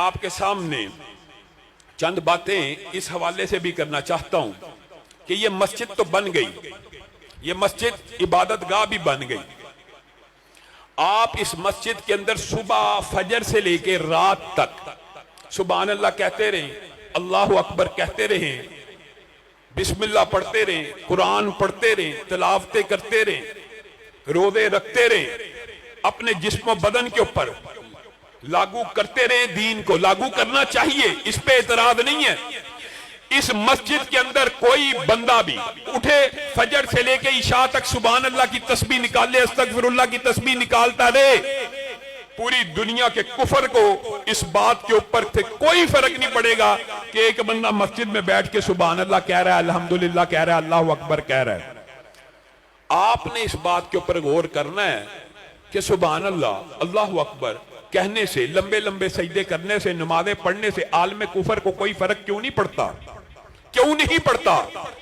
आपके सामने चंद बातें इस हवाले से भी करना चाहता हूं कि ये मस्जिद तो बन गई, ये मस्जिद इबादतगाह भी बन गई। आप इस मस्जिद के अंदर सुबह फजर से लेकर रात तक सुभान अल्लाह कहते रहें, अल्लाह अकबर कहते रहें, बिस्मिल्लाह पढ़ते रहें, कुरान पढ़ते रहें, तिलावतें करते रहें, रोजे रखते रहें, अपने जिस्म बदन के ऊपर लागू करते रहे। दीन को लागू करना चाहिए, इस पे एतराज नहीं है। इस मस्जिद के अंदर कोई बंदा भी उठे फजर से लेके इशा तक सुभान अल्लाह की तस्बीह निकाले, अस्तगफिरुल्लाह की तस्बीह निकालता रहे, पूरी दुनिया के कुफर को इस बात के ऊपर से कोई फर्क नहीं पड़ेगा कि एक बंदा मस्जिद में बैठ के सुभान अल्लाह कह रहा है, अल्हम्दुलिल्लाह कह रहा है, अल्लाह अकबर कह रहा है। आपने इस बात के ऊपर गौर करना है कि सुभान अल्लाह, अल्लाह अकबर कहने से, लंबे लंबे सजदे करने से, नमाजें पढ़ने से आलम कुफर को कोई फर्क क्यों नहीं पड़ता? क्यों नहीं पड़ता?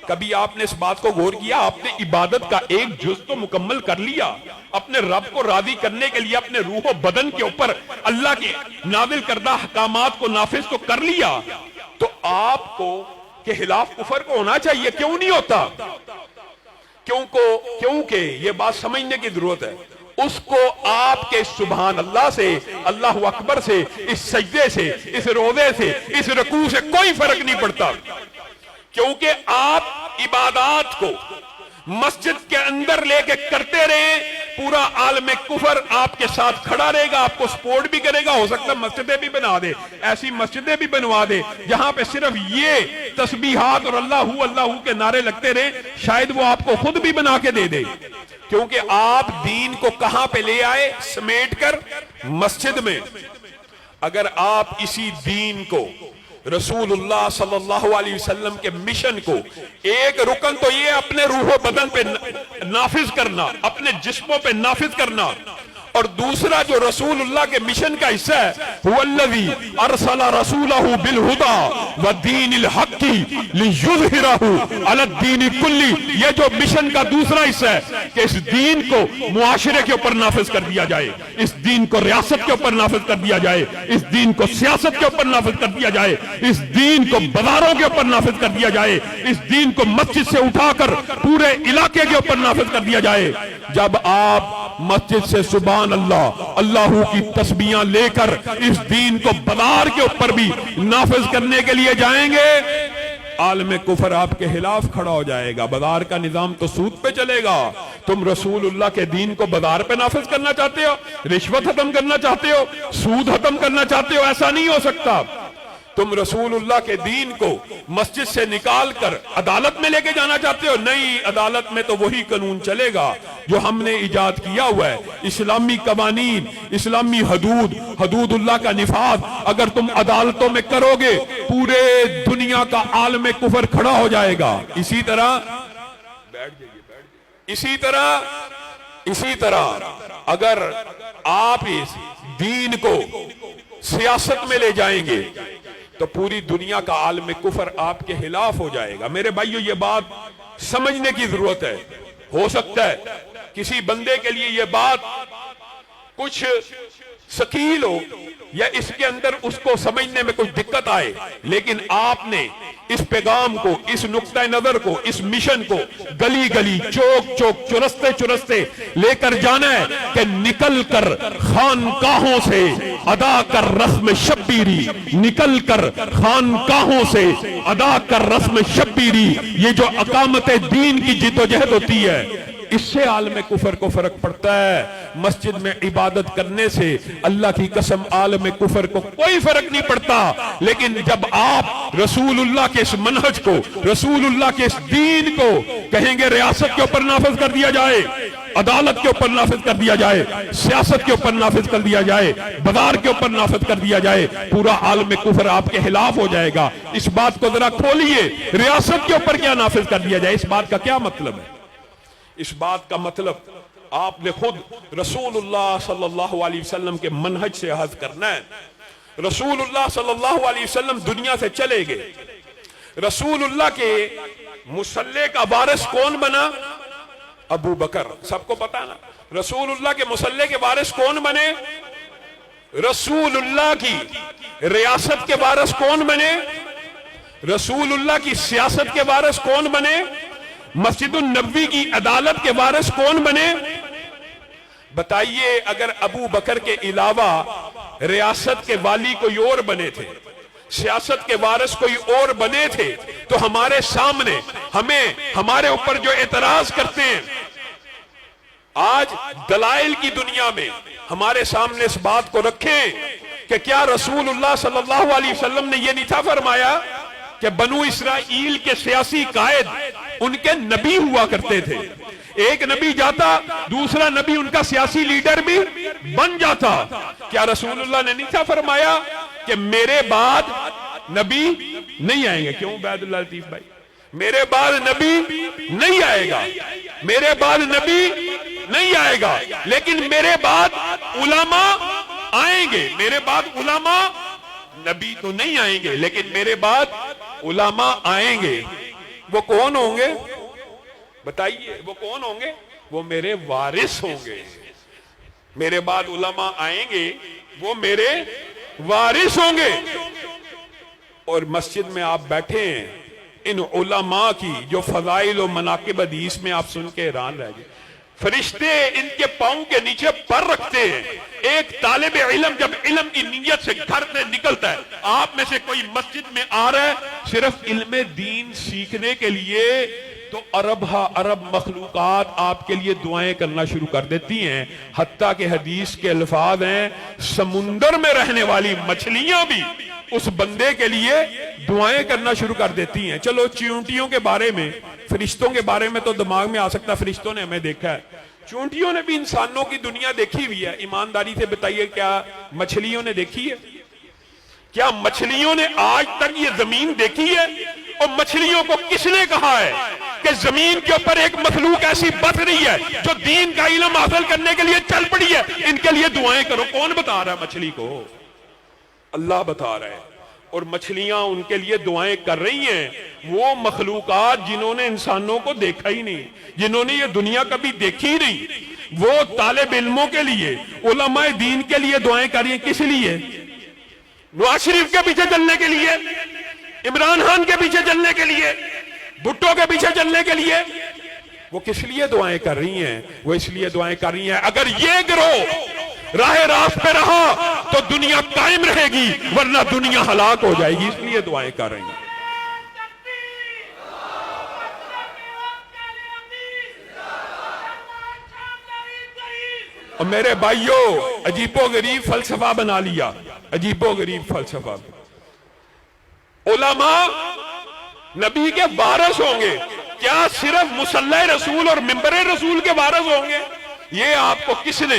कभी आपने इस बात को गौर किया? आपने इबादत का एक जुज तो मुकम्मल कर लिया, अपने रब को राजी करने के लिए अपने रूह और बदन के ऊपर अल्लाह के नाजिल करदा हकामात को नाफिज तो कर लिया, तो आपको के खिलाफ कुफर को होना चाहिए, क्यों नहीं होता? क्योंकि ये बात समझने की जरूरत है। उसको आपके सुभान अल्लाह से, अल्लाह अकबर से, इस सजदे से, इस रोजे से, इस रकू से कोई फर्क नहीं पड़ता, क्योंकि आप इबादत को मस्जिद के अंदर लेके करते रहे, पूरा आलम कुफर आपके साथ खड़ा रहेगा, आपको सपोर्ट भी करेगा। हो सकता है मस्जिदें भी बना दे, ऐसी मस्जिदें भी बनवा दे जहां पे सिर्फ ये तस्बीहात और अल्लाह के नारे लगते रहे, शायद वो आपको खुद भी बना के दे दे, क्योंकि आप दीन को कहां पे ले आए? समेट कर मस्जिद में। अगर आप इसी दीन को, रसूलुल्लाह सल्लल्लाहु अलैहि वसल्लम के मिशन को, एक रुकन तो ये अपने रूह बदन पे नाफिज करना, अपने जिस्मों पे नाफिज करना, और दूसरा जो रसूलुल्लाह के मिशन का हिस्सा है, हुवल्लज़ी अरसला रसूलहु बिल हुदा व दीनिल हक्की लियुज़हिरहु अला दीनि कुल्ली, ये जो मिशन का दूसरा हिस्सा है कि इस दीन को मुआशरे के ऊपर नाफिज कर दिया जाए, इस दीन को रियासत के ऊपर नाफिज कर दिया जाए, इस दीन को सियासत के ऊपर नाफिज कर दिया जाए, इस दीन को बाजारों के ऊपर नाफिज कर दिया जाए, इस दीन को मस्जिद से उठाकर पूरे इलाके के ऊपर नाफिज कर दिया जाए। जब आप मस्जिद से सुभान अल्लाह, अल्लाह की तस्बीहां लेकर इस दीन को बाजार के ऊपर भी नाफिज करने के लिए जाएंगे, आलम कुफर आपके खिलाफ खड़ा हो जाएगा। बाजार का निजाम तो सूद पे चलेगा। तुम रसूलुल्लाह के दीन को बाजार पे नाफिज करना चाहते हो, रिश्वत खत्म करना चाहते हो, सूद खत्म करना चाहते हो, ऐसा नहीं हो सकता। तुम रसूलुल्लाह के दीन को मस्जिद से निकाल कर अदालत में लेके जाना चाहते हो? नहीं, अदालत में तो वही कानून चलेगा जो हमने इजाद किया हुआ है, इस्लामी कवानीन, इस्लामी हदूद, हदूदुल्लाह का निफाज। अगर तुम अदालतों में करोगे, पूरे दुनिया का आलम कुफर खड़ा हो जाएगा। इसी तरह अगर आप इस दीन को सियासत में ले जाएंगे तो पूरी दुनिया का आलम कुफर आपके खिलाफ हो जाएगा। मेरे भाइयों, ये बात समझने की जरूरत है। हो सकता है किसी बंदे के लिए ये बात कुछ शकील हो या इसके अंदर उसको समझने में कुछ दिक्कत आए, लेकिन आपने इस पैगाम को, इस नुक्ता नजर को, इस मिशन को गली गली, चौक चौक, चुरस्ते चुरस्ते लेकर जाना है कि निकल कर खानकाहों से अदा कर रस्म शब्बीरी, निकल कर खानकाहों से अदा कर रस्म शब्बीरी। ये जो अकामत दीन की जिद्दोजहद होती है, इससे आलम कुफर को फर्क पड़ता है। मस्जिद में इबादत करने से अल्लाह की कसम आलम कुफर को कोई फर्क नहीं पड़ता। लेकिन जब आप रसूलुल्लाह के इस मनहज को, रसूलुल्लाह के इस दीन को कहेंगे रियासत के ऊपर नाफिज कर दिया जाए, अदालत के ऊपर नाफिज कर दिया जाए, सियासत के ऊपर नाफिज कर दिया जाए, बाजार के ऊपर नाफिज कर दिया जाए, पूरा आलम कुफर आपके खिलाफ हो जाएगा। इस बात को जरा खोलिए, रियासत के ऊपर क्या नाफिज कर दिया जाए, इस बात का क्या मतलब है? इस बात का मतलब आपने खुद रसूलुल्लाह सल्लल्लाहु अलैहि वसल्लम के मनहज से अहद करना है। रसूलुल्लाह सल्लल्लाहु अलैहि वसल्लम दुनिया से चले गए। रसूलुल्लाह के मुसल्ले का वारिस कौन बना? अबू बकर। सबको पता ना, रसूलुल्लाह के मुसल्ले के वारिस कौन बने? रसूलुल्लाह की रियासत के वारिस कौन बने? रसूलुल्लाह की सियासत के वारिस कौन बने? मस्जिदुन नबवी की अदालत के वारिस कौन बने? बताइए, अगर अबू बकर के अलावा रियासत के वाली कोई और बने थे, सियासत के वारिस कोई और बने थे, तो हमारे सामने हमारे ऊपर जो एतराज करते हैं, आज दलाइल की दुनिया में हमारे सामने इस बात को रखें कि क्या रसूलुल्लाह सल्लल्लाहु अलैहि वसल्लम ने यह नहीं था फरमाया कि बनु इसराइल के सियासी कायद उनके नबी हुआ करते थे, एक नबी जाता दूसरा नबी उनका सियासी लीडर भी बन जाता। क्या रसूलुल्लाह ने नहीं था फरमाया कि मेरे बाद नबी नहीं आएंगे? क्यों बैदुल्लाह लतीफ भाई, मेरे बाद नबी नहीं आएगा, मेरे बाद नबी नहीं आएगा, लेकिन मेरे बाद उलमा आएंगे, मेरे बाद उलमा, नबी तो नहीं आएंगे लेकिन मेरे बाद उलमा आएंगे। वो कौन होंगे? बताइए, वो कौन होंगे? वो मेरे वारिस होंगे। मेरे बाद उलमा आएंगे, वो मेरे वारिस होंगे। और मस्जिद में आप बैठे हैं, इन उलमा की जो फजाइल और मनाकिब हदीस में आप सुन के हैरान रह गए। फरिश्ते इनके पांव के नीचे पर रखते हैं। एक तालिब इल्म जब इल्म की नीयत से घर से निकलता है, आप में से कोई मस्जिद में आ रहा है सिर्फ इल्म दीन सीखने के लिए, तो अरब मखलूकात आपके लिए दुआएं करना शुरू कर देती हैं। हत्ता के हदीस के अल्फाज हैं, समुंदर में रहने वाली मछलियां भी उस बंदे के लिए दुआएं करना शुरू कर देती हैं। चलो चींटियों के बारे में, फरिश्तों के बारे में तो दिमाग में आ सकता है, फरिश्तों ने हमें देखा है, चींटियों ने भी इंसानों की दुनिया देखी हुई है। ईमानदारी से बताइए, क्या मछलियों ने देखी है? क्या मछलियों ने आज तक ये जमीन देखी है? और मछलियों को किसने कहा है कि जमीन के ऊपर एक मखलूक ऐसी बस रही है जो दीन का इल्म हासिल करने के लिए चल पड़ी है, इनके लिए दुआएं करो? कौन बता रहा है मछली को? अल्लाह बता रहा है। और मछलियां उनके लिए दुआएं कर रही हैं, वो मखलूकात जिन्होंने इंसानों को देखा ही नहीं, जिन्होंने ये दुनिया कभी देखी ही नहीं, वो तालिब इल्मों के लिए, उलमाए दीन के लिए दुआएं कर रही हैं। किस लिए? नवाज शरीफ के पीछे चलने के लिए, इमरान खान के पीछे चलने के लिए, भुट्टो के पीछे चलने के लिए। वो किस लिए दुआएं कर रही हैं? वो इसलिए दुआएं कर रही हैं, अगर ये गिरोह राह रास्त पे रहा तो दुनिया कायम रहेगी, वरना दुनिया हलाक हो जाएगी, इसलिए दुआएं कर रही हैं। और मेरे भाइयों, अजीबो गरीब फलसफा बना लिया, अजीबो गरीब फलसफा। उलमा नबी के वारिस होंगे, क्या सिर्फ मुसल्ला रसूल और मिंबर रसूल के वारिस होंगे? ये आपको किसने,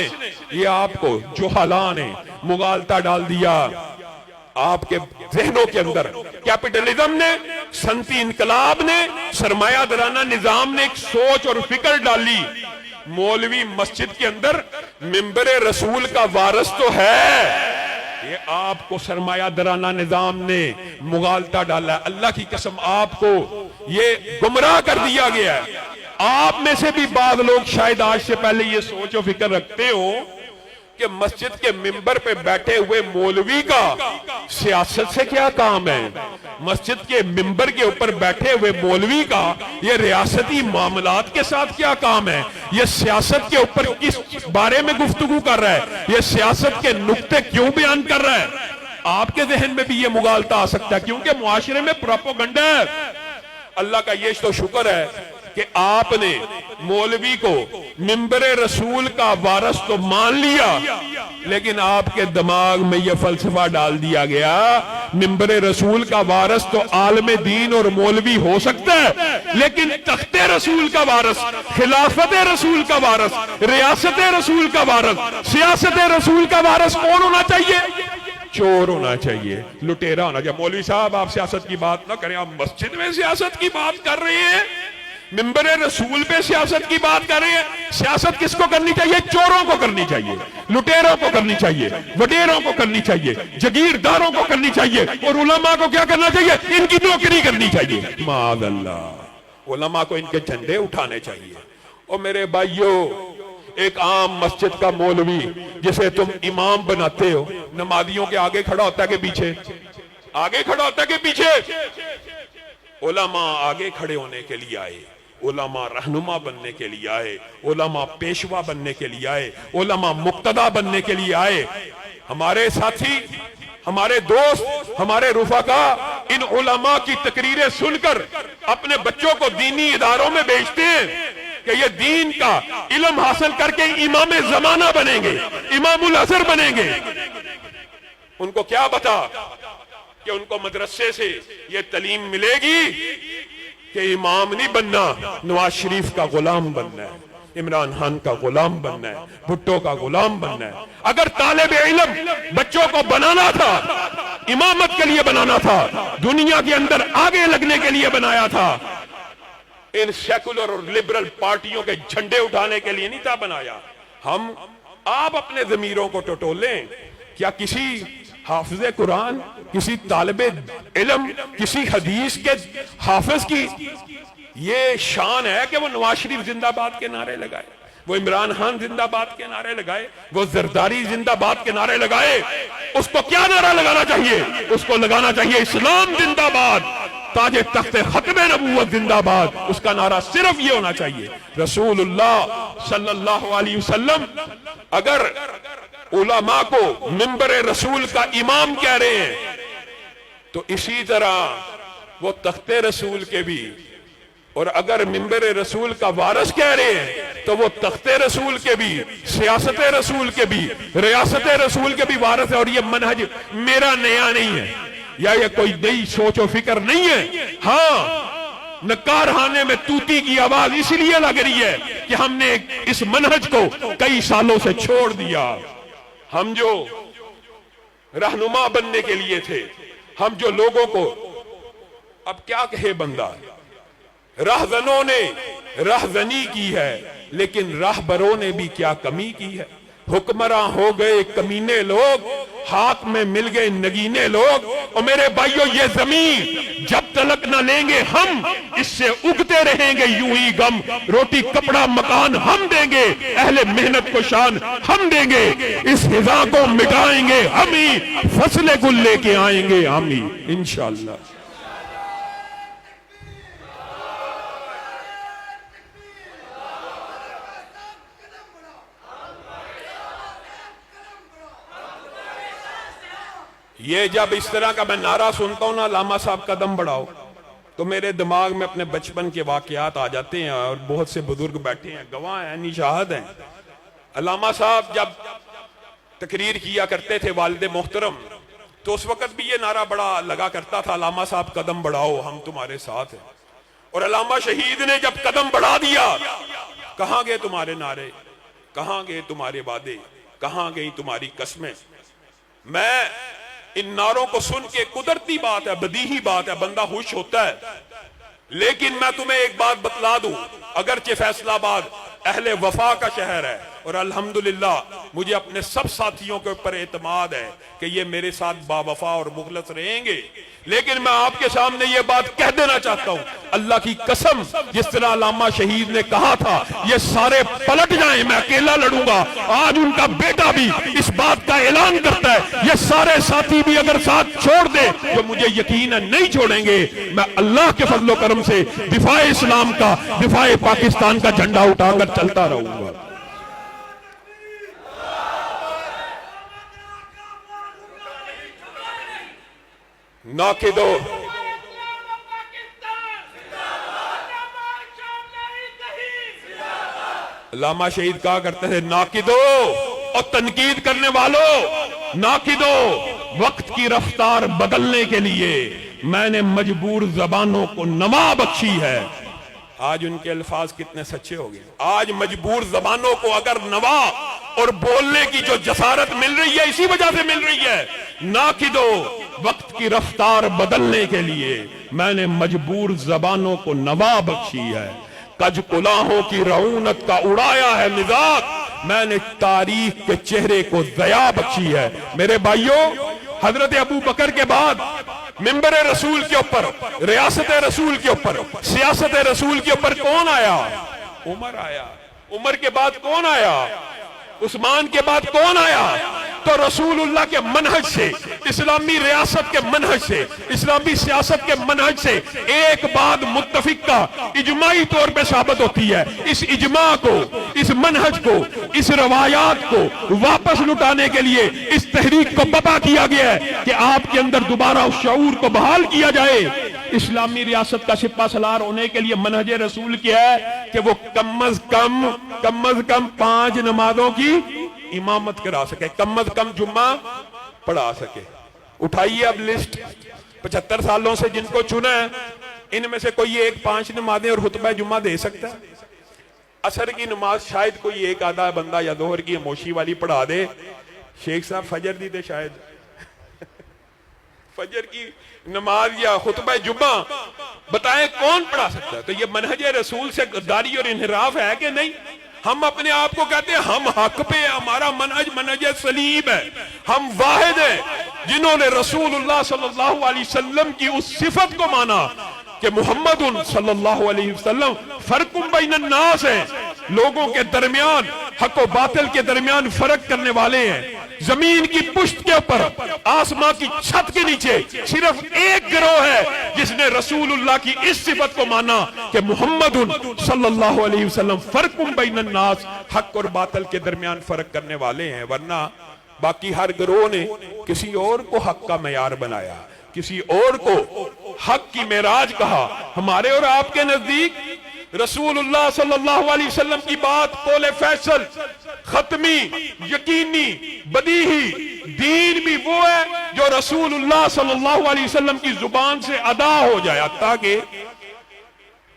ये आपको जुहला ने मुगालता डाल दिया आपके जहनों के अंदर। कैपिटलिज्म ने, सनती इनकलाब ने, सरमायादाराना निजाम ने एक सोच और फिक्र डाली, मौलवी मस्जिद के अंदर मिंबर रसूल का वारिस तो है। ये आपको सरमायादाराना निजाम ने मुगालता डाला। अल्लाह की कसम, आपको ये गुमराह कर दिया गया है। आप में से भी बाद लोग शायद आज से पहले ये सोच और फिक्र रखते हो कि मस्जिद के मिंबर पे बैठे हुए मौलवी का सियासत से क्या काम है? मस्जिद के मिंबर के ऊपर बैठे हुए मौलवी का ये रियासती मामलात के साथ क्या काम है? ये सियासत के ऊपर किस बारे में गुफ्तगू कर रहा है? ये सियासत के नुक्ते क्यों बयान कर रहा है? आपके जहन में भी ये मुगालता आ सकता है, क्योंकि मुआशरे में प्रोपेगेंडा है। अल्लाह का ये तो शुक्र है कि आपने मौलवी को मिंबर रसूल का वारिस तो मान लिया, लेकिन आपके दिमाग में यह फलसफा डाल दिया गया, मिंबर रसूल का वारिस तो आलम दीन और मौलवी हो सकता है, लेकिन तख्ते रसूल का वारिस, खिलाफत रसूल का वारिस, रियासत रसूल का वारिस, सियासत रसूल का वारिस कौन होना चाहिए? चोर होना चाहिए, लुटेरा होना चाहिए। मौलवी साहब, आप सियासत की बात ना करें, आप मस्जिद में सियासत की बात कर रहे हैं, मिंबर रसूल पे सियासत की बात कर रहे हैं। सियासत किसको करनी चाहिए? चोरों को करनी चाहिए, लुटेरों को करनी चाहिए, वडेरों को करनी चाहिए, जगीरदारों को करनी चाहिए। और उलमा को क्या करना चाहिए? इनकी नौकरी करनी चाहिए। माअल्लाह, उलमा को इनके झंडे उठाने चाहिए। और मेरे भाइयों, एक आम मस्जिद का मौलवी जिसे तुम इमाम बनाते हो, नमाजियों के आगे खड़ा होता है कि पीछे? आगे खड़ा होता है कि पीछे? उलमा आगे खड़े होने के लिए आए, उलमा रहनुमा बनने के लिए आए, उलमा पेशवा बनने के लिए आए, उलमा मुक्तदा बनने के लिए आए। हमारे साथी, हमारे दोस्त, हमारे रुफाका इन उलमा की तकरीरें सुनकर अपने बच्चों को दीनी इदारों में भेजते हैं कि ये दीन का इल्म हासिल करके इमाम जमाना बनेंगे, इमामुल असर बनेंगे। उनको क्या पता कि उनको मदरसे से ये तालीम मिलेगी कि इमाम नहीं बनना, नवाज शरीफ का गुलाम बनना है, इमरान खान का गुलाम बनना है, भुट्टो का गुलाम बनना है। अगर तालिब इल्म बच्चों को बनाना था, इमामत के लिए बनाना था, दुनिया के अंदर आगे लगने के लिए बनाया था, इन सेकुलर और लिबरल पार्टियों के झंडे उठाने के लिए नहीं था बनाया। आप अपने ज़मीरों को टटोलें। क्या किसी हाफिज़े कुरान, किसी तालिबे इल्म, किसी हदीस के हाफिज की ये शान है कि वो नवाज शरीफ जिंदाबाद के नारे लगाए, वो इमरान खान जिंदाबाद के नारे लगाए, वो जरदारी जिंदाबाद के नारे लगाए? उसको क्या नारा लगाना चाहिए? उसको लगाना चाहिए इस्लाम जिंदाबाद, ताजे तख्ते खत्मे नबूवत जिंदाबाद। उसका नारा सिर्फ ये होना चाहिए, रसूलुल्लाह सल्लल्लाहु अलैहि वसल्लम अगर उलमा को मिंबर रसूल का इमाम कह रहे हैं तो इसी तरह वो तख्ते रसूल के भी, और अगर मिंबर रसूल का वारिस कह रहे हैं तो वो तख्ते रसूल के भी, सियासत रसूल के भी, रियासत रसूल के भी वारिस है। और ये मनहज मेरा नया नहीं है या ये कोई नई सोच और फिक्र नहीं है। हाँ, नकारखाने में तूती की आवाज इसलिए लग रही है कि हमने इस मनहज को कई सालों से छोड़ दिया। हम जो रहनुमा बनने के लिए थे, हम जो लोगों को, अब क्या कहे बंदा, राहजनों ने राहजनी की है लेकिन राहबरों ने भी क्या कमी की है। हुक्मरान हो गए कमीने लोग, हाथ में मिल गए नगीने लोग। और मेरे भाइयों, ये जमीन जब तलक न लेंगे हम, इससे उगते रहेंगे यूं ही गम। रोटी कपड़ा मकान हम देंगे, अहले मेहनत को शान हम देंगे। इस हिजा को मिटाएंगे हम ही, फसले गुल लेके आएंगे हम ही इंशाअल्लाह। ये जब इस तरह का मैं नारा सुनता हूं ना, लामा साहब कदम बढ़ाओ, तो मेरे दिमाग में अपने बचपन के वाकयात आ जाते हैं। और बहुत से बुजुर्ग बैठे हैं, गवाह हैं, निशाहद हैं। अल्लामा साहब जब तकरीर किया करते थे वालिद मोहतरम, तो उस वक्त भी ये नारा बड़ा लगा करता था, अल्लामा साहब कदम बढ़ाओ, हम तुम्हारे साथ हैं। और अल्लामा शहीद ने जब कदम बढ़ा दिया, कहां गए तुम्हारे नारे, कहां गए तुम्हारे वादे, कहां गई तुम्हारी कस्में? मैं इन नारों को सुन के, कुदरती बात है, बदीही बात है, बंदा खुश होता है। लेकिन मैं तुम्हें एक बात बतला दूं, अगरचे फैसलाबाद अहले वफा का शहर है और अल्हम्दुलिल्लाह मुझे अपने सब साथियों के ऊपर एतमाद है कि ये मेरे साथ बावफा और मुखलस रहेंगे। लेकिन मैं आपके सामने ये बात कह देना चाहता हूं, अल्लाह की कसम, जिस तरह अल्लामा शहीद ने कहा था ये सारे पलट जाएं, मैं अकेला लड़ूंगा, आज उनका बेटा भी इस बात का ऐलान करता है। ये सारे साथी भी अगर साथ छोड़ दे तो मुझे यकीन है नहीं छोड़ेंगे। मैं अल्लाह के फजलो करम से दिफाए इस्लाम का, दिफाए पाकिस्तान का झंडा उठाकर चलता रहूंगा। नाकिदो, अल्लामा शहीद कहा करते थे, नाकिदो और तनकीद करने वालों, नाकिदो, वक्त की रफ्तार बदलने के लिए मैंने मजबूर जबानों को नमा बख्शी है। आज उनके अल्फाज कितने सच्चे हो गए। आज मजबूर जबानों को अगर नवा और बोलने की जो जसारत मिल रही है, इसी वजह से मिल रही है। नाकिदो, वक्त की रफ्तार बदलने के लिए मैंने मजबूर जबानों को नवा बख्शी है। कज कुलाहों की रऊनत का उड़ाया है मिजाज, मैंने तारीख के चेहरे को दया बख्शी है। मेरे भाइयों, हजरत अबू बकर के बाद मिंबर रसूल के ऊपर, रियासत रसूल के ऊपर, सियासत रसूल के ऊपर कौन आया? उमर आया। उमर के बाद कौन आया, उस्मान के बाद कौन आया? तो रसूलुल्लाह के मनहज से, इस्लामी रियासत के मनहज से, इस्लामी सियासत के मनहज से एक बात मुत्तफिक का इजमाई तौर पे साबित होती है। इस इजमा को, इस मनहज को, इस रवायात को वापस लुटाने के लिए इस तहरीक को बता किया गया है कि आपके अंदर दोबारा उस शऊर को बहाल किया जाए। इस्लामी रियासत का सिपा सलार होने के लिए मनहज रसूल क्या है कि वो कम अज कम 5 नमाजों की इमामत करा सके, कम अज कम जुम्मा पढ़ा सके। उठाइए अब लिस्ट 75 सालों से जिनको चुना है, इनमें से कोई एक 5 नमाजें और खुतबा जुम्मा दे सकता है? असर की नमाज शायद कोई एक आधा बंदा या दोहर की खामोशी वाली पढ़ा दे। शेख साहब फजर दी थे शायद फजर की नमाज या खुतबा जुम्मा बताएं कौन पढ़ा सकता है? तो ये मनहज रसूल से गद्दारी और इनहराफ है कि नहीं? हम अपने आप को कहते हैं हम हक पे, हमारा मनहज सलीम है, हम वाहिद हैं जिन्होंने रसूलुल्लाह सल्लल्लाहु अलैहि वसल्लम की उस सिफत को माना कि मुहम्मदुन सल्लल्लाहु अलैहि वसल्लम फर्कुम बैनन नास है, लोगों के दरमियान, हक और बातिल के दरमियान फर्क करने वाले हैं। जमीन की पुश्त के ऊपर, आसमां की छत के नीचे सिर्फ एक गिरोह है जिसने रसूलुल्लाह की इस सिफत को माना कि मुहम्मदुन सल्लल्लाहु अलैहि वसल्लम फर्कुम बैनन नास, हक और बातिल के दरमियान फर्क करने वाले हैं। वरना बाकी हर गिरोह ने किसी और को हक का मयार बनाया, किसी और को हक की मेराज कहा। हमारे और आपके नजदीक रसूलुल्लाह सल्लल्लाहु अलैहि वसल्लम की बात पोले फैसल, खत्मी, यकीनी, बदीही दीन भी वो है जो रसूलुल्लाह सल्लल्लाहु अलैहि वसल्लम की जुबान से अदा हो जाए। ताकि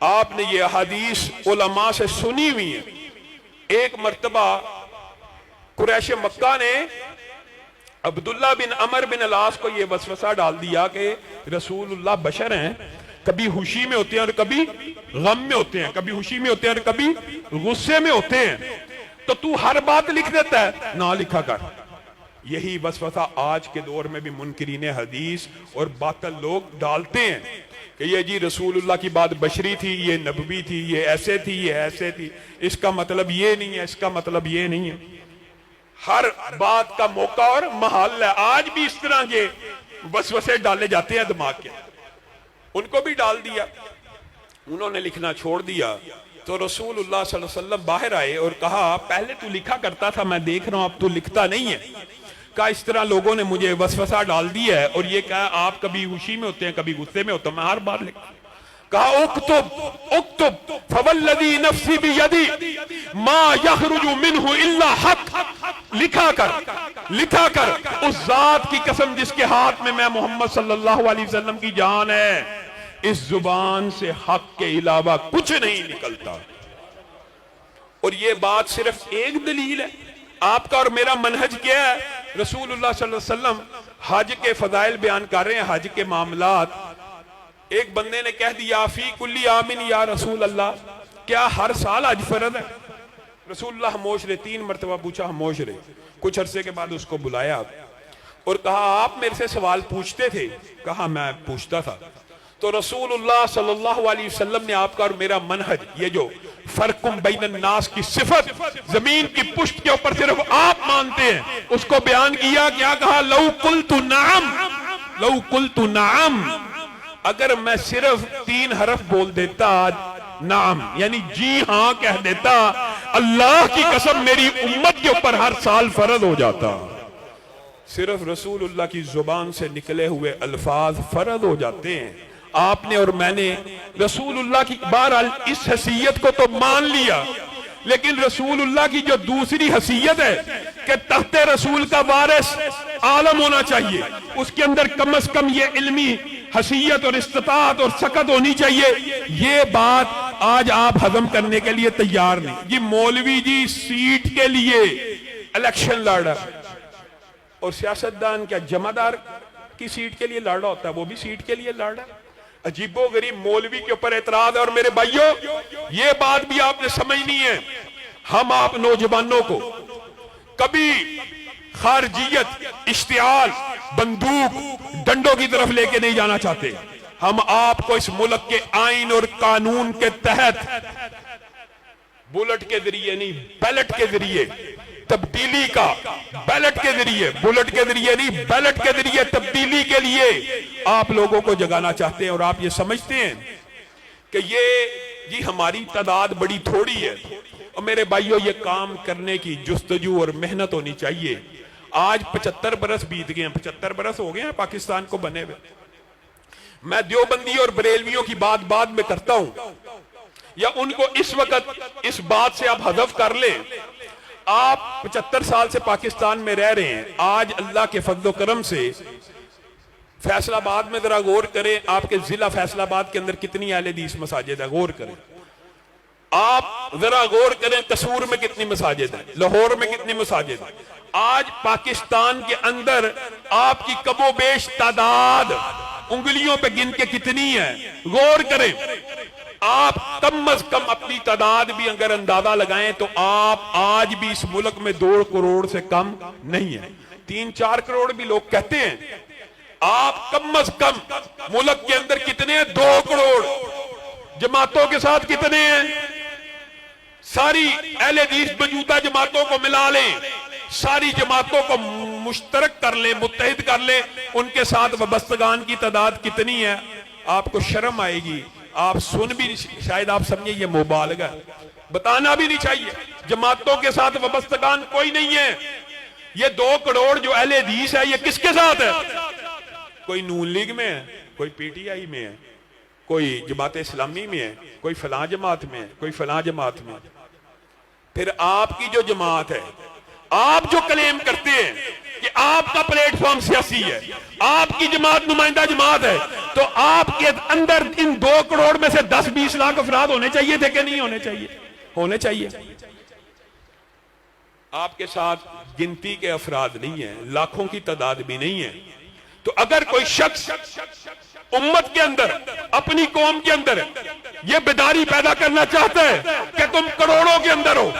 आपने ये हदीस उलमा से सुनी हुई है। एक मर्तबा कुरैश मक्का ने अब्दुल्ला बिन अमर बिन अलास को यह वसवसा डाल दिया कि रसूलुल्लाह बशर हैं, कभी खुशी में होते हैं और कभी गम में होते हैं, कभी खुशी में होते हैं और कभी गुस्से में होते हैं, तो तू हर बात लिख देता है, ना लिखा कर। यही वसवसा आज के दौर में भी मुनकिरीन हदीस और बातिल लोग डालते हैं कि ये जी रसूलुल्लाह की बात बशरी थी, ये नबवी थी, ये ऐसे थी, ये ऐसे थी, इसका मतलब ये नहीं है, इसका मतलब ये नहीं है। हर बात का मौका और महल है। आज भी इस तरह के वसवसे डाले जाते हैं दिमाग के, उनको भी डाल दिया। उन्होंने लिखना छोड़ दिया तो रसूलुल्लाह सल्लल्लाहु अलैहि वसल्लम बाहर आए और कहा, पहले तू लिखा करता था, मैं देख रहा हूं अब तू लिखता नहीं है। कहा इस तरह लोगों ने मुझे वसवसा डाल दिया है और ये कहा आप कभी खुशी में होते हैं, कभी गुस्से में होते हैं, मैं हर बार लिखता। कहा उक्तुब फवल्लज़ी नफ्सी बियदी मा यखरुजु मिन्हु इल्ला हक, लिखा कर उस जात की कसम जिसके हाथ में मैं मोहम्मद सल्लल्लाहु अलैहि वसल्लम की जान है, इस जुबान से हक के अलावा कुछ नहीं निकलता। और ये बात सिर्फ एक दलील है। आपका और मेरा मनहज क्या है? रसूलुल्लाह सल्लल्लाहु अलैहि वसल्लम हज के फजाइल बयान कर रहे हैं, हज के मामलात। एक बंदे ने कह दिया फी कुल्ली आमिन या रसूल अल्लाह, क्या हर साल हज फर्ज है? रसूलुल्लाह खामोश रहे, 3 मरतबा पूछा, खामोश रहे। कुछ अरसे के बाद उसको बुलाया और कहा आप मेरे से सवाल पूछते थे? कहा मैं पूछता था। तो रसूलुल्लाह सल्लल्लाहु अलैहि वसल्लम ने आपका और मेरा मनहज, ये जो फर्कुम बैनन नास की सिफत जमीन की पुश्त के ऊपर सिर्फ आप मानते हैं, उसको बयान किया। क्या कहा? लौ कुल्तु नाम, अगर मैं सिर्फ 3 हरफ बोल देता, नाम यानी जी हां कह देता, अल्लाह की कसम मेरी उम्मत के ऊपर हर साल फर्ज हो जाता। सिर्फ रसूलुल्लाह की जुबान से निकले हुए अल्फाज फर्ज हो जाते हैं। आपने और मैंने रसूलुल्लाह की बहरहाल इस हैसियत को तो मान लिया, लेकिन रसूलुल्लाह की जो दूसरी हैसियत है कि तख्ते रसूल का वारिस आलम होना चाहिए, उसके अंदर कम से कम ये इल्मी हसीयत और इस्तिताअत और सकत होनी चाहिए। ये बात आज आप हजम करने के लिए तैयार नहीं। जी मौलवी जी सीट के लिए इलेक्शन लड़ा और सियासतदान क्या जमादार की सीट के लिए लड़ रहा होता है, वो भी सीट के लिए लड़ रहा है। अजीबो गरीब मौलवी के ऊपर एतराज है। और मेरे भाइयों, ये बात भी आपने समझनी है, हम आप नौजवानों को कभी खारजियत, इश्तियाल, बंदूक, डंडों की तरफ लेके नहीं जाना चाहते। हम आपको इस मुल्क के आइन और कानून के तहत बुलेट के जरिए नहीं, बैलेट के जरिए तब्दीली का, बैलेट के जरिए, बुलेट के जरिए नहीं, बैलेट के जरिए तब्दीली के लिए आप लोगों को जगाना चाहते हैं। और आप ये समझते हैं कि ये जी हमारी तादाद बड़ी थोड़ी है। और मेरे भाइयों, ये काम करने की जुस्तजू और मेहनत होनी चाहिए। आज 75 बरस बीत गए हैं, 75 बरस हो गए हैं पाकिस्तान को बने हुए। मैं देवबंदी और बरेलवियों की बात बाद में करता हूं, या उनको इस वक्त इस बात से आप हदफ कर लें। आप 75 साल से पाकिस्तान में रह रहे हैं। आज अल्लाह के फजल करम से फैसलाबाद में जरा गौर करें, आपके जिला फैसलाबाद के अंदर कितनी अहले हदीस मसाजिद है, गौर करें। आप जरा गौर करें कसूर में कितनी मसाजिद है, लाहौर में कितनी मसाजिद है। आज पाकिस्तान के अंदर आपकी कमोबेश तादाद उंगलियों पे गिन के कितनी है, गौर करें। आप कम अज कम अपनी तादाद भी अगर अंदाजा लगाएं तो आप आज भी इस मुल्क में 2 करोड़ से कम नहीं है। 3-4 करोड़ भी लोग कहते हैं। आप कम अज कम मुल्क के अंदर कितने हैं? 2 करोड़। जमातों के साथ कितने हैं? सारी अहले हदीस मौजूदा जमातों को मिला लें, सारी जमातों को मुश्तरक कर ले, मुत्तहिद कर ले, उनके साथ वबस्तगान की तादाद कितनी है? आपको शर्म आएगी। आप सुन भी, शायद आप समझे ये मुबालगा, बताना भी नहीं चाहिए। जमातों के साथ वबस्तगान कोई नहीं है। ये 2 करोड़ जो अहले हदीस है, ये किसके साथ है? कोई नून लीग में है, कोई पीटीआई में है, कोई जमात इस्लामी में है, कोई फलां जमात में है, कोई फलां जमात में। फिर आपकी जो जमात है, आप जो क्लेम करते हैं कि आपका प्लेटफॉर्म सियासी है, आपकी जमात नुमाइंदा जमात है, तो आपके अंदर इन 2 करोड़ में से 10-20 लाख अफराद होने चाहिए थे कि नहीं होने चाहिए? होने चाहिए। आपके साथ गिनती के अफराद नहीं है, लाखों की तादाद भी नहीं है। तो अगर कोई शख्स उम्मत के अंदर, अपनी कौम के अंदर यह बेदारी पैदा करना चाहता है कि तुम करोड़ों के अंदर हो,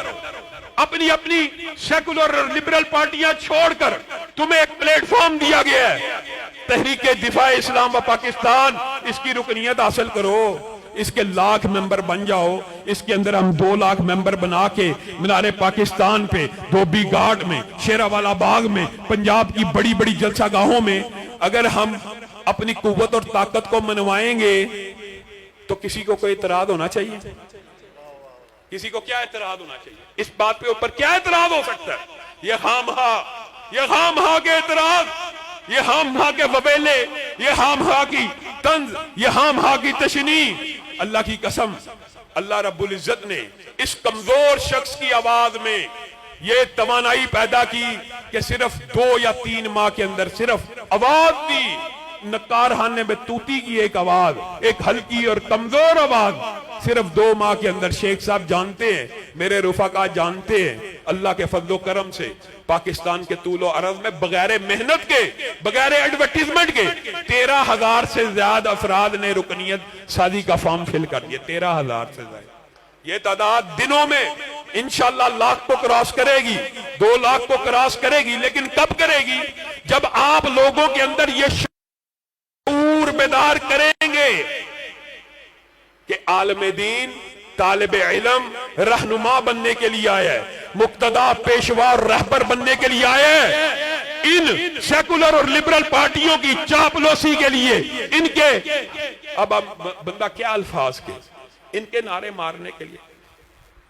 अपनी अपनी सेकुलर और लिबरल पार्टियां छोड़कर तुम्हें एक प्लेटफॉर्म दिया गया है, तहरीके दिफा इस्लाम व पाकिस्तान, इसकी रुकनियत हासिल करो, इसके लाख मेंबर बन जाओ। इसके अंदर हम 2 लाख मेंबर बना के मीनारे पाकिस्तान पे, धोबी घाट में, शेरावाला बाग में, पंजाब की बड़ी बड़ी जलसागाहों में अगर हम अपनी कुव्वत और ताकत को मनवाएंगे तो किसी को कोई इतराज होना चाहिए? किसी को क्या इतराज होना चाहिए? इस बात पे ऊपर क्या इतराज हो सकता है? ये खामहा के इतराज, ये खामहा के वबेले, ये खामहा की तंज, ये खामहा की तशनी। अल्लाह की कसम, अल्लाह रब्बुल इज्जत ने इस कमजोर शख्स की आवाज में ये तवानाई पैदा की कि सिर्फ 2 या 3 माह के अंदर सिर्फ आवाज दी, नकारखाने में तूती की एक आवाज, एक हल्की और कमजोर आवाज, सिर्फ 2 माह के अंदर। शेख साहब जानते हैं, मेरे रुफाका जानते हैं, अल्लाह के फजलो करम से पाकिस्तान के तूलो अरज में बगैर मेहनत के, बगैर एडवर्टीजमेंट के 13,000 से ज्यादा अफराद ने रुकनियत साजी का फॉर्म फिल कर दिया। 13,000 से ज्यादा। ये तादाद दिनों में इंशाल्लाह लाख को क्रॉस करेगी, 2 लाख को क्रॉस करेगी। लेकिन कब करेगी? जब आप लोगों के अंदर ये शऊर बेदार करेंगे कि आलम दीन तालिब इल्म रहनुमा बनने के लिए आया है, मुक्तदा पेशवा और रहबर बनने के लिए आया है। इन सेकुलर और लिबरल पार्टियों की चापलूसी के लिए, इनके अब बंदा क्या अल्फाज के, इनके नारे मारने के लिए।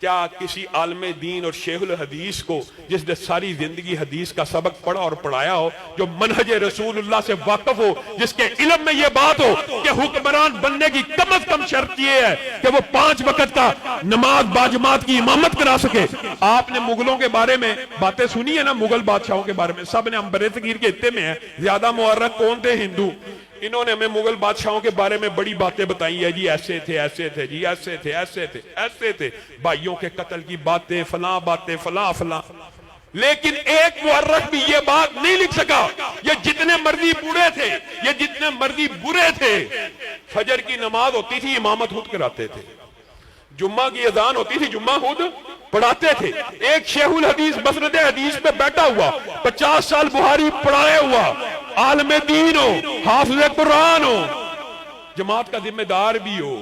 क्या किसी आलमे दीन और शेखुल हदीस को, जिसने सारी जिंदगी हदीस का सबक पढ़ा और पढ़ाया हो, जो मनहज रसूलुल्लाह से वाकिफ हो, जिसके इल्म में यह बात हो कि हुक्मरान बनने की कम से कम शर्त यह है कि वो 5 वक्त का नमाज बाजमात की इमामत करा सके। आपने मुगलों के बारे में बातें सुनी है ना, मुगल बादशाहों के बारे में, सब ने अंबरे तकीर के हिस्से में है। ज्यादा मुअर्रख कौन थे? हिंदू। इन्होंने हमें मुगल बादशाहों के बारे में बड़ी बातें बताई है जी, ऐसे थे, ऐसे थे जी, ऐसे थे, ऐसे थे, ऐसे थे, भाइयों के कत्ल की बातें, फलां बातें, फलां फलां। लेकिन एक मुअर्रख भी ये बात नहीं लिख सका। ये जितने मर्जी बूढ़े थे, ये जितने मर्जी बुरे थे, फजर की नमाज होती थी, इमामत खुद कराते थे। जुम्मा की अजान होती थी, जुम्मा खुद पढ़ाते थे। एक शेखुल हदीस मसनद हदीस पे बैठा हुआ, 50 साल बुहारी पढ़ाए हुआ आलम दीन हो, हाफिज कुरान हो, जमात का जिम्मेदार भी हो,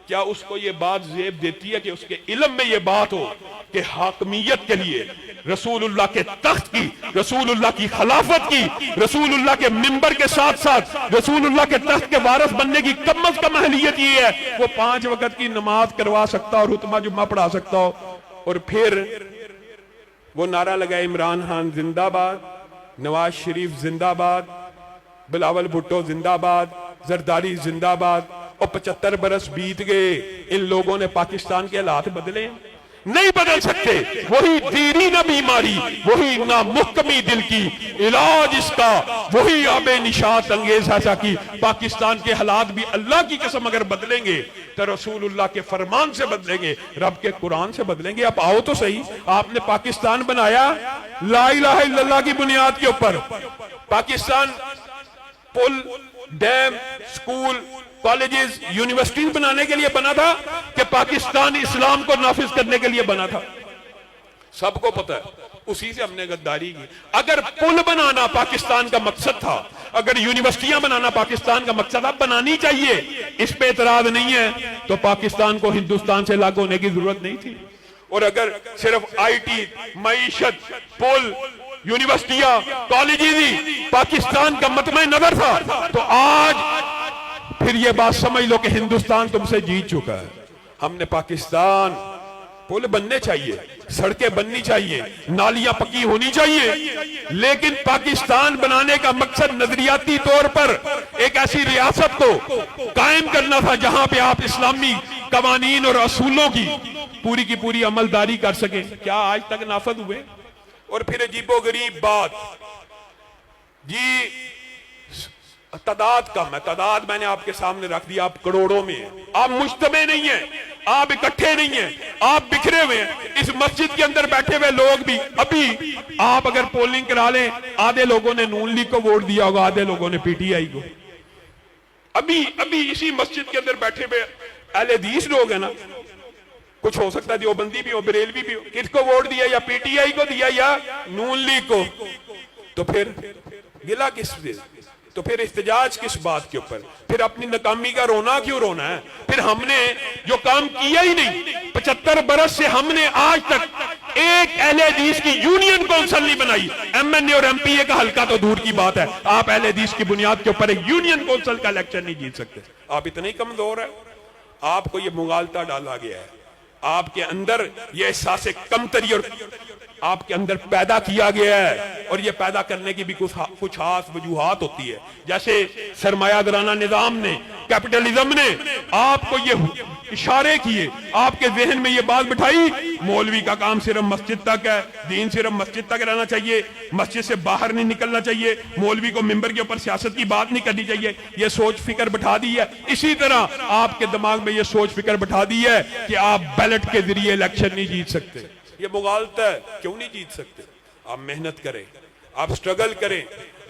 क्या उसको ये बात ज़ेब देती है कि उसके इल्म में ये बात हो कि हाकमियत के लिए रसूलुल्लाह के तख्त की, रसूलुल्लाह की खिलाफत की, रसूलुल्लाह के मिंबर के साथ साथ रसूलुल्लाह के तख्त के वारिस बनने की कम अज कम अहलियत ये है वो 5 वक्त की नमाज करवा सकता और हुतमा जुम्मा पढ़ा सकता हो। और फिर वो नारा लगाए, इमरान खान जिंदाबाद, नवाज शरीफ जिंदाबाद, बिलावल भुट्टो जिंदाबाद, जरदारी जिंदाबाद। और 75 बरस बीत गए, इन लोगों ने पाकिस्तान के हालात बदले नहीं बदल सकते। वही दीरी न बीमारी, वही ना मुहकमी दिल की इलाज इसका, वही आबे निशात अंगेज ऐसा की। पाकिस्तान के हालात भी अल्लाह की कसम अगर बदलेंगे तो रसूलुल्लाह के फरमान से बदलेंगे, रब के कुरान से बदलेंगे। आप आओ तो सही, आपने पाकिस्तान बनाया ला इलाहा इल्लल्लाह की बुनियाद के ऊपर। पाकिस्तान पुल, डैम, स्कूल, कॉलेजेस, यूनिवर्सिटीज बनाने के लिए बना था कि पाकिस्तान इस्लाम को नाफिज करने के लिए बना था? सबको पता है, उसी से हमने गद्दारी की। अगर पुल बनाना पाकिस्तान का मकसद था, अगर यूनिवर्सिटियां बनाना पाकिस्तान का मकसद था, बनानी चाहिए, इस पे एतराज नहीं है, तो पाकिस्तान को हिंदुस्तान से अलग होने की जरूरत नहीं थी। और अगर सिर्फ आईटी, मईशत, पुल, यूनिवर्सिटियां, कॉलेजेस ही पाकिस्तान का मतमे नजर था, तो आज फिर ये बात समझ लो कि हिंदुस्तान तुमसे जीत चुका है। हमने पाकिस्तान, पुल बनने चाहिए, सड़कें बननी चाहिए, नालियां पक्की होनी चाहिए, लेकिन पाकिस्तान बनाने का मकसद नजरियाती तौर पर एक ऐसी रियासत को कायम करना था जहां पे आप इस्लामी कवानीन और असूलों की पूरी अमलदारी कर सके। क्या आज तक नाफज हुए? और फिर अजीबो गरीब बात जी, तादाद कम है। तादाद मैंने आपके सामने रख दिया, आप करोड़ों में हैं। आप मुश्तमे नहीं है, आप इकट्ठे नहीं हैं, आप बिखरे हुए हैं। इस मस्जिद के अंदर बैठे हुए लोग भी, अभी आप अगर पोलिंग करा लें, आधे लोगों ने नून लीग को वोट दिया होगा, आधे लोगों ने पीटीआई को। अभी इसी मस्जिद के अंदर बैठे हुए अहले हदीस लोग हैं ना, कुछ हो सकता है देवबंदी भी हो, बरेलवी भी हो, किसको वोट दिया? या पीटीआई को दिया या नून लीग को। तो फिर गिला किस से? तो फिर इख्तिजाज किस बात के ऊपर? फिर अपनी नाकामी का रोना क्यों रोना है? फिर हमने जो काम किया ही नहीं, 75 बरस से हमने आज तक एक अहले हदीस की यूनियन कौंसिल नहीं बनाई। एमएनए और एमपीए का हल्का तो दूर की बात है, आप अहले हदीस की बुनियाद के ऊपर एक यूनियन कौंसिल का इलेक्शन नहीं जीत सकते। आप इतने ही कमजोर है, आपको ये मुगालता डाला गया है, आपके अंदर ये एहसास कमतरी और आपके अंदर पैदा किया गया है। और ये पैदा करने की भी कुछ खास वजूहात होती है, जैसे सरमायादाराना निजाम ने, कैपिटलिज्म ने आपको ये इशारे किए, आपके जहन में ये बात बिठाई, मौलवी का काम सिर्फ मस्जिद तक है, दीन सिर्फ मस्जिद तक रहना चाहिए, मस्जिद से बाहर नहीं निकलना चाहिए, मौलवी को मिंबर के ऊपर सियासत की बात नहीं करनी चाहिए। ये सोच फिक्र बिठा दी है। इसी तरह आपके दिमाग में ये सोच फिक्र बिठा दी है कि आप बैलेट के जरिए इलेक्शन नहीं जीत सकते। ये मुगालता है, क्यों नहीं जीत सकते? आप मेहनत करें, आप स्ट्रगल करें,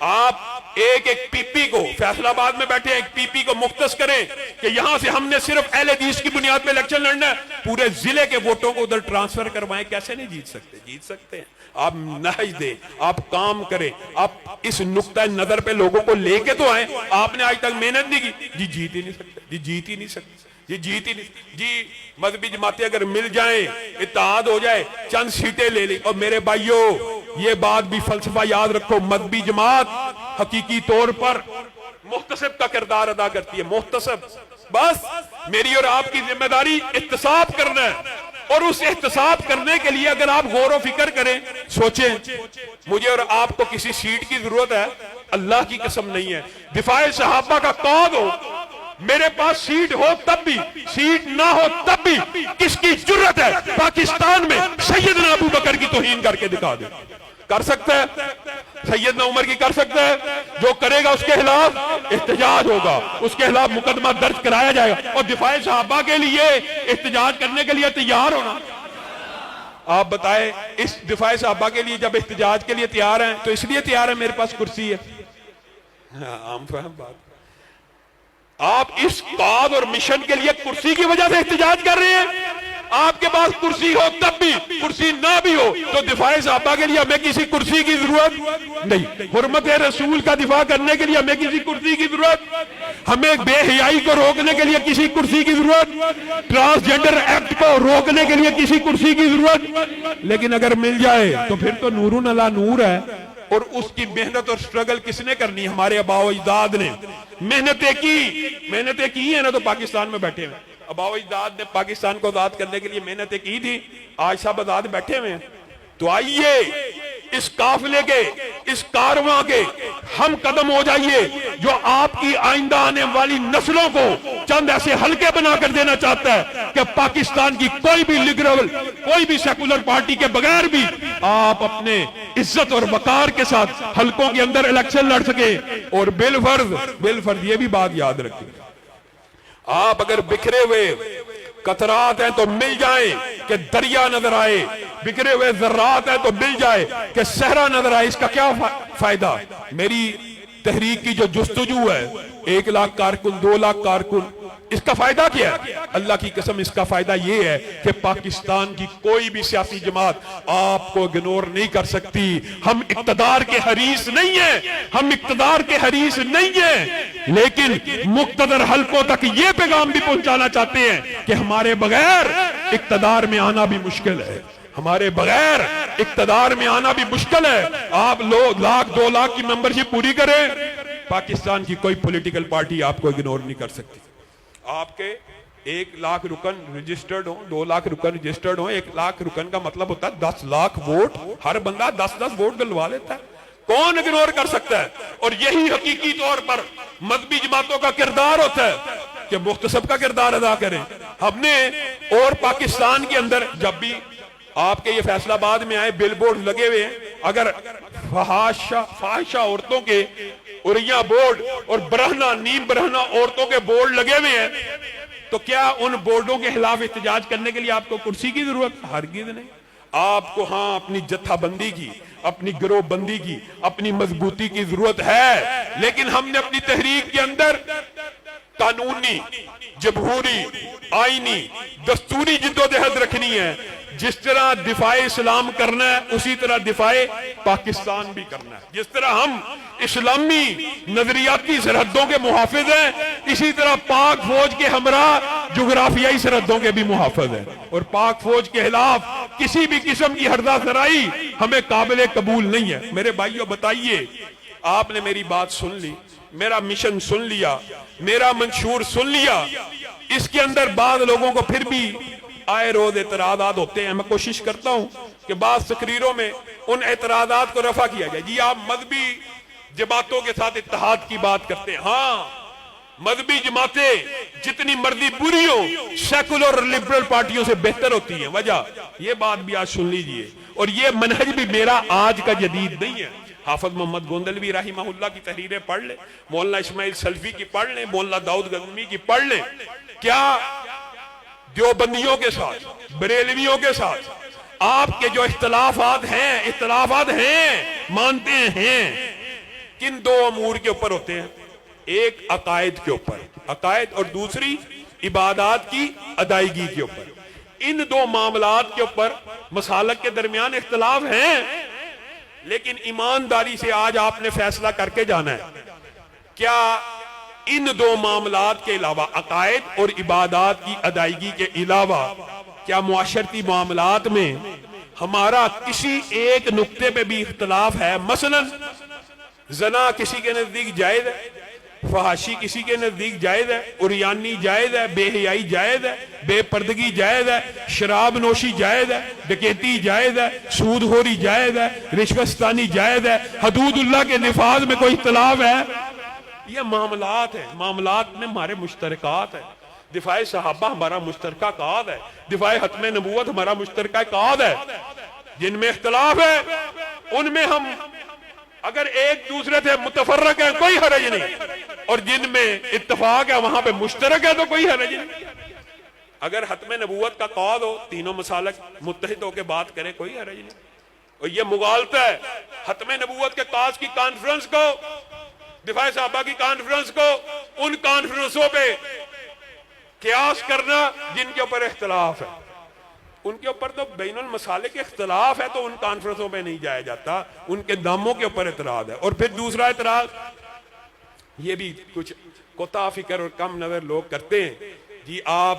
आप एक पीपी को, फैसलाबाद में बैठे एक पीपी को मुख्तस करें कि यहां से हमने सिर्फ अहले हदीस की बुनियाद पे इलेक्शन लड़ना है, पूरे जिले के वोटों को उधर ट्रांसफर करवाएं। कैसे नहीं जीत सकते? जीत सकते हैं। आप नहज दें, आप काम करें, आप इस नुक्ता नजर पे लोगों को लेके तो आए। आपने आज तक मेहनत नहीं की जी, जीत ही नहीं सकते जी, जीत ही नहीं सकते जी, जीत ही नहीं जी। मजहबी जमातें अगर मिल जाएं, इत्तेहाद हो जाए, चंद सीटें ले ली। और मेरे भाइयों, ये बात भी फलसफा याद रखो, मजहबी जमात हकीकी तौर पर मुहतसब का किरदार अदा करती है। मुहतसब, बस मेरी और आपकी जिम्मेदारी इत्तिसाब करना है। और उस एहतसाब करने के लिए अगर आप गौर व फिक्र करें, सोचें, मुझे और आपको किसी सीट की जरूरत है? अल्लाह की कसम नहीं है। दिफाए सहाबा का कौद हो, मेरे पास सीट हो तब भी, सीट ना हो तब भी, किसकी जुर्रत है पाकिस्तान में सैयदना अबू बकर की तौहीन करके दिखा दे? कर सकता है? सैयदना उमर की कर सकता है? जो करेगा उसके खिलाफ एहतजाज होगा, उसके खिलाफ मुकदमा दर्ज कराया जाएगा। और दिफाए सहाबा के लिए एहतजाज करने के लिए तैयार होना। आप बताएं, इस दिफाए सहाबा के लिए जब एहतजाज के लिए तैयार हैं, तो इसलिए तैयार है मेरे पास कुर्सी है। आम फहम बात। आप इस कौद और मिशन के लिए कुर्सी की वजह से एहतजाज कर रहे हैं? आपके पास कुर्सी हो तब भी, कुर्सी ना भी हो तो दिफाए सहाबा के लिए हमें किसी कुर्सी की जरूरत नहीं। हुर्मत रसूल का दिफा करने के लिए हमें किसी कुर्सी की जरूरत, हमें बेहयाई को रोकने के लिए किसी कुर्सी की जरूरत, ट्रांसजेंडर एक्ट को रोकने के लिए किसी कुर्सी की जरूरत। लेकिन अगर मिल जाए तो फिर तो नूरुन अला नूर है। और उसकी मेहनत और स्ट्रगल किसने करनी? हमारे अबाओ अजदाद ने मेहनतें की है ना, तो पाकिस्तान में बैठे हुए अबाओ अजदाद ने पाकिस्तान को आजाद करने के लिए मेहनतें की थी, आज सब आजाद बैठे हुए हैं। तो आइए इस काफिले के, इस कारवां के हम कदम हो जाइए जो आपकी आइंदा आने वाली नस्लों को चंद ऐसे हल्के बना कर देना चाहता है कि पाकिस्तान की कोई भी लिबरल, कोई भी सेकुलर पार्टी के बगैर भी आप अपने इज्जत और वकार के साथ हल्कों के अंदर इलेक्शन लड़ सके। और बिलफर्ज ये भी बात याद रखिए, आप अगर बिखरे हुए कतरात हैं तो मिल जाए कि दरिया नजर आए, बिखरे हुए जर्रात हैं तो मिल जाए कि सहरा नजर आए। इसका क्या फायदा? मेरी तहरीक की जो जुस्तजू है, 1 लाख कारकुन, 2 लाख कारकुन, इसका फायदा क्या है? अल्लाह की कसम इसका फायदा यह है कि पाकिस्तान की कोई भी सियासी जमात आपको इग्नोर नहीं कर सकती। हम इक्तदार के हरीस नहीं है, लेकिन मुक्तदर हल्कों तक ये पैगाम भी पहुंचाना चाहते हैं कि हमारे बगैर इक्तदार में आना भी मुश्किल है, हमारे बगैर इक्तदार में आना भी मुश्किल है। आप लोग 1-2 लाख की मेंबरशिप पूरी करें, पाकिस्तान की कोई पॉलिटिकल पार्टी आपको इग्नोर नहीं कर सकती। आपके 1 लाख रुकन रजिस्टर्ड हो, 2 लाख रुकन रजिस्टर्ड हो, 1 लाख रुकन का मतलब होता है 10 लाख वोट। हर बंदा 10-10 वोट दिलवा लेता है, कौन इग्नोर कर सकता है? और यही हकीकी तौर पर मजहबी जमातों का किरदार होता है कि मुख्तसब का किरदार अदा करें हमने। और पाकिस्तान के अंदर जब भी आपके ये फैसलाबाद में आए बिलबोर्ड लगे हुए हैं, अगर फाहिशा औरतों के उरिया बोर्ड और बरहना नीम बरहना औरतों के बोर्ड लगे हुए हैं, तो क्या उन बोर्डों के खिलाफ एहतजाज करने के लिए आपको कुर्सी की जरूरत? हरगिज़ नहीं। आपको हाँ अपनी जत्थाबंदी की, अपनी गिरोहबंदी की, अपनी मजबूती की जरूरत है, लेकिन हमने अपनी तहरीक के अंदर कानूनी, जमहूरी, आईनी, दस्तूरी जिद्दोजहद रखनी है। जिस तरह दिफाए इस्लाम करना है उसी तरह दिफाए पाकिस्तान भी करना है। जिस तरह हम इस्लामी नजरियाती सरहदों के मुहाफिज हैं, इसी तरह पाक फौज के हमरा जुग्राफियाई सरहदों के भी मुहाफिज हैं। और पाक फौज के खिलाफ किसी भी किस्म की हरदा सराई हमें काबिल कबूल नहीं है। मेरे भाइयों बताइए, आपने मेरी बात सुन ली, मेरा मिशन सुन लिया, मेरा मंशूर सुन लिया, इसके अंदर बाद लोगों को फिर भी आए रोज एतराज़ात होते हैं। मैं कोशिश करता हूं कि बाद तकरीरों में उन एतराज़ात को रफा किया जाए। जी आप मजहबी जमातों के साथ इत्तेहाद की बात करते हैं, हाँ मजहबी जमातें जितनी मर्जी बुरी हो सेकुलर और लिबरल पार्टियों से बेहतर होती है। वजह ये बात भी आज सुन लीजिए, और ये मनहज भी मेरा आज का जदीद नहीं है। हाफिज मोहम्मद गोंदलवी राहिमहुल्लाह की तहरीरें पढ़ ले, मौलाना इस्माइल सल्फी की पढ़ ले, मौलाना दाऊद गज़नवी की पढ़ ले। क्या देवबंदियों के साथ, बरेलवियों के साथ आपके जो इख्तलाफात हैं मानते हैं, किन 2 अमूर के ऊपर होते हैं? एक अकायद के ऊपर, अकायद, और दूसरी इबादत की अदायगी के ऊपर। इन 2 मामलात के ऊपर मसालक के दरमियान इख्तलाफ हैं, लेकिन ईमानदारी से आज आपने फैसला करके जाना है, क्या इन 2 मामलात के अलावा, अकायद और इबादत की अदायगी के अलावा, क्या मुआशरती मामलात में हमारा किसी एक नुक्ते पे भी इख्तलाफ है? मसलन जना किसी के नजदीक जायज है, फहाशी किसी के नजदीक जायज है, उरियानी जायज है, बेहयाई जायज है, बेपर्दगी जायज है, शराब नोशी जायज है, डकैती जायज है, सूदखोरी जायज है, रिश्वतस्तानी जायज है, हदूदुल्लाह के निफाज में कोई इख्तलाफ है? ये मामलात है, मामलात में हमारे मुश्तरकात है। दिफाए सहाबा हमारा मुश्तरका काद है, दिफाए हत्मे नबूवत हमारा मुश्तरका काद है। जिनमें इख्तलाफ है उनमें हम अगर एक दूसरे से मुतफर्रक है कोई हरज नहीं, और जिनमें इत्तफाक है वहां पे मुश्तरक है तो कोई हरज नहीं। अगर हत्मे नबूवत का काद हो, तीनों मसालक मुत्तहिद होकर बात करें, कोई हरज नहीं। और ये मुगालता है हत्मे नबूवत के काज की कॉन्फ्रेंस को, दिफाए सहाबा की कॉन्फ्रेंस को, उन कॉन्फ्रेंसों पे कियास करना जिनके ऊपर इख्तलाफ है। उनके ऊपर तो बैनुल मसाले के इख्तलाफ है, तो उन कॉन्फ्रेंसों में नहीं जाया जाता, उनके नामों के ऊपर एतराज है। और फिर दूसरा एतराज, ये भी कुछ कोता फिक्र और कम नजर लोग करते हैं जी, आप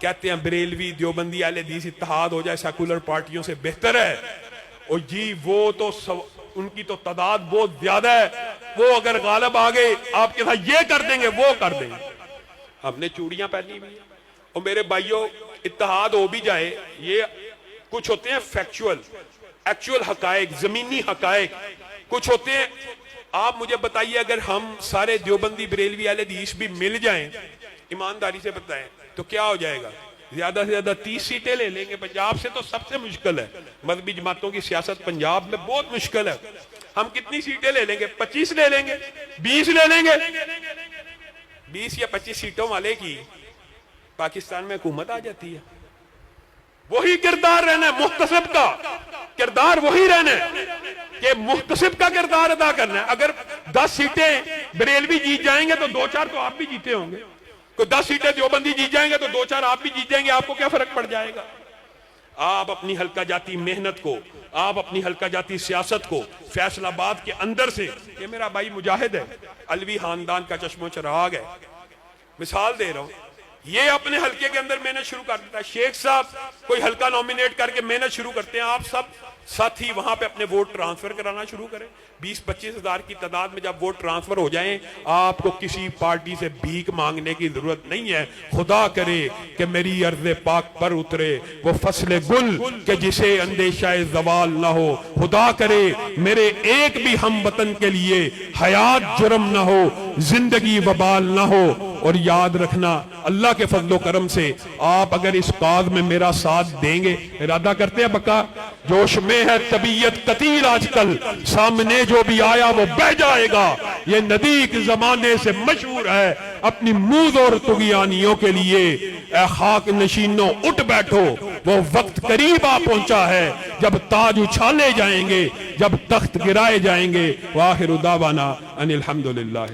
कहते हैं बरेलवी देवबंदी अहले हदीस इत्तेहाद हो जाए सेकुलर पार्टियों से बेहतर है, और जी वो तो उनकी तो तादाद बहुत ज्यादा है, वो अगर गालिब आ गए आपके साथ ये कर देंगे वो कर देंगे। हमने चूड़ियां पहनी हुई है। और मेरे भाइयों, इत्तेहाद हो भी जाए, ये कुछ होते हैं फैक्चुअल एक्चुअल हकायक, जमीनी हकायक, कुछ होते हैं। आप मुझे बताइए, अगर हम सारे देवबंदी बरेलवी अहले हदीस भी मिल जाएं, ईमानदारी से बताएं, तो क्या हो जाएगा? ज्यादा से ज्यादा 30 सीटें ले लेंगे। पंजाब से तो सबसे मुश्किल है, मजहबी जमातों की सियासत पंजाब में बहुत मुश्किल है। हम कितनी सीटें ले लेंगे? 25 ले लेंगे, 20 ले लेंगे। 20 या 25 सीटों वाले की पाकिस्तान में हुकूमत आ जाती है। वही किरदार रहना है, मुख्तसिब का किरदार वही रहना है कि मुख्तसिब का किरदार अदा करना है। अगर 10 सीटें बरेलवी जीत जाएंगे तो 2-4 तो आप भी जीते होंगे, तो 10 सीटें देवबंदी जीत जाएंगे तो 2-4 आप भी जीत जाएंगे। आपको क्या फर्क पड़ जाएगा? आप अपनी हल्का जाती मेहनत को, आप अपनी हल्का जाती सियासत को फैसलाबाद के अंदर से, ये मेरा भाई मुजाहिद है, अलवी खानदान का चश्मो चराग है, मिसाल दे रहा हूं, ये अपने हल्के के अंदर मेहनत शुरू कर देता है। शेख साहब कोई हल्का नॉमिनेट करके मेहनत शुरू करते हैं, आप सब साथी वहां पे अपने वोट ट्रांसफर कराना शुरू करें। 20-25 हजार की तादाद में जब वोट ट्रांसफर हो जाएं, आपको किसी पार्टी से भीख मांगने की जरूरत नहीं है। खुदा करे कि मेरी अर्ज़ पाक पर उतरे वो फसले गुल के जिसे अंदेशा जवाल ना हो। खुदा करे मेरे एक भी हम वतन के लिए हयात जुर्म ना हो, जिंदगी वबाल ना हो। और याद रखना, अल्लाह के फजलो करम से आप अगर इस काज में मेरा साथ देंगे, इरादा करते हैं बका, जोश में है तबीयत कतील आजकल, सामने जो भी आया वो बह जाएगा। ये नदी के जमाने से मशहूर है, अपनी मूद और तुगियानियों के लिए ए खाक नशीनों उठ बैठो, वो वक्त करीब आ पहुंचा है जब ताज उछाले जाएंगे, जब तख्त गिराए जाएंगे। वाहिर दावाना अनिल हम्दुलिल्लाह।